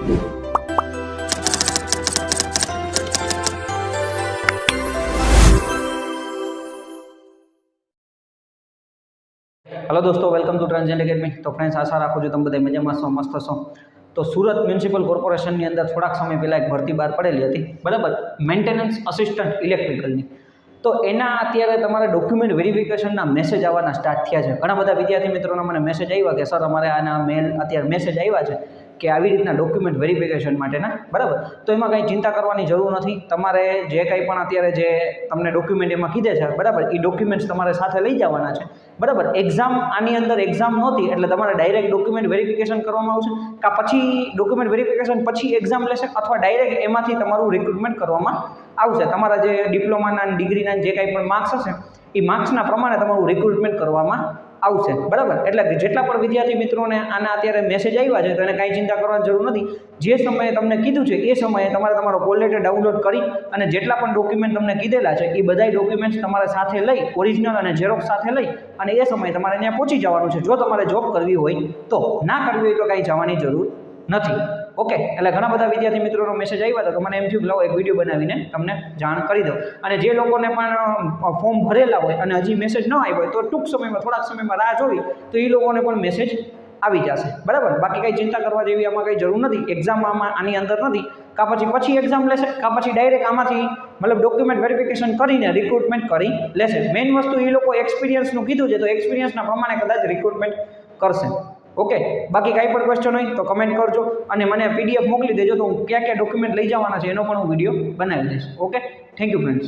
Hello दोस्तों, welcome to transcend academy. तो friends, आशा राखું છું તમે બધા મજામાં છો, મસ્ત છો। તો સુરત મ્યુનિસિપલ કોર્પોરેશનની અંદર થોડાક સમય પહેલાં એક ભરતી બહાર પડેલી હતી, બરાબર, મેન્ટેનન્સ અસિસ્ટન્ટ ઇલેક્ટ્રિકલની। તો એના અત્યારે તમારા ડોક્યુમેન્ટ વેરિફિકેશનના મેસેજ આવવાના સ્ટાર્ટ થયા છે। ઘણા બધા વિદ્યાર્થી મિત્રોના મને મેસેજ આવ્યા કે સર અમારે આના મેલ અત્યારે મેસેજ આવ્યા છે કે આવી રીતના ડોક્યુમેન્ટ વેરિફિકેશન માટેના, બરાબર। તો એમાં કંઈ ચિંતા કરવાની જરૂર નથી। તમારે જે કંઈ પણ અત્યારે જે તમને ડોક્યુમેન્ટ એમાં કીધે છે, બરાબર, એ ડોક્યુમેન્ટ્સ તમારે સાથે લઈ જવાના છે, બરાબર। એક્ઝામ આની અંદર એક્ઝામ નહોતી એટલે તમારે ડાયરેક્ટ ડોક્યુમેન્ટ વેરિફિકેશન કરવામાં આવશે, કાં પછી ડોક્યુમેન્ટ વેરિફિકેશન પછી એક્ઝામ લેશે, અથવા ડાયરેક્ટ એમાંથી તમારું રિક્રુટમેન્ટ કરવામાં આવશે। તમારા જે ડિપ્લોમાના ડિગ્રીના જે કાંઈ પણ માર્ક્સ હશે એ માર્ક્સના પ્રમાણે તમારું રિક્રુટમેન્ટ કરવામાં આવશે, બરાબર। એટલે જેટલા પણ વિદ્યાર્થી મિત્રોને આના અત્યારે મેસેજ આવ્યા છે તો એને કાંઈ ચિંતા કરવાની જરૂર નથી। જે સમયે તમને કીધું છે એ સમયે તમારે તમારો કોલ લેટર ડાઉનલોડ કરી અને જેટલા પણ ડોક્યુમેન્ટ તમને કીધેલા છે એ બધાય ડોક્યુમેન્ટ્સ તમારે સાથે લઈ, ઓરિજિનલ અને ઝેરોક્સ સાથે લઈ અને એ સમયે તમારે ત્યાં પહોંચી જવાનું છે, જો તમારે જોબ કરવી હોય તો। ના કરવી હોય તો કાંઈ જવાની જરૂર નથી, ઓકે। એટલે ઘણા બધા વિદ્યાર્થી મિત્રોનો મેસેજ આવ્યા હતા, તો મને એમ થયું કે લાવો એક વિડીયો બનાવીને તમને જાણ કરી દઉં। અને જે લોકોને પણ ફોર્મ ભરેલા હોય અને હજી મેસેજ ન આવ્યો હોય તો ટૂંક સમયમાં, થોડાક સમયમાં રાહ જોવી તો એ લોકોને પણ મેસેજ આવી જશે, બરાબર। બાકી કંઈ ચિંતા કરવા જેવી આમાં કંઈ જરૂર નથી। એક્ઝામ આની અંદર નથી, કાં પછી એક્ઝામ લેશે, કાં પછી ડાયરેક્ટ આમાંથી મતલબ ડોક્યુમેન્ટ વેરિફિકેશન કરીને રિક્રુટમેન્ટ કરી લેશે। મેઇન વસ્તુ એ લોકો એક્સપિરિયન્સનું કીધું છે, તો એક્સપિરિયન્સના પ્રમાણે કદાચ રિક્રુટમેન્ટ કરશે, ઓકે। બાકી કાંઈ પણ ક્વેશ્ચન હોય તો કમેન્ટ કરજો અને મને PDF મોકલી દેજો, તો હું ક્યાં ક્યાં ડોક્યુમેન્ટ લઈ જવાના છે એનો પણ હું વિડીયો બનાવી દઈશ, ઓકે। Thank you friends.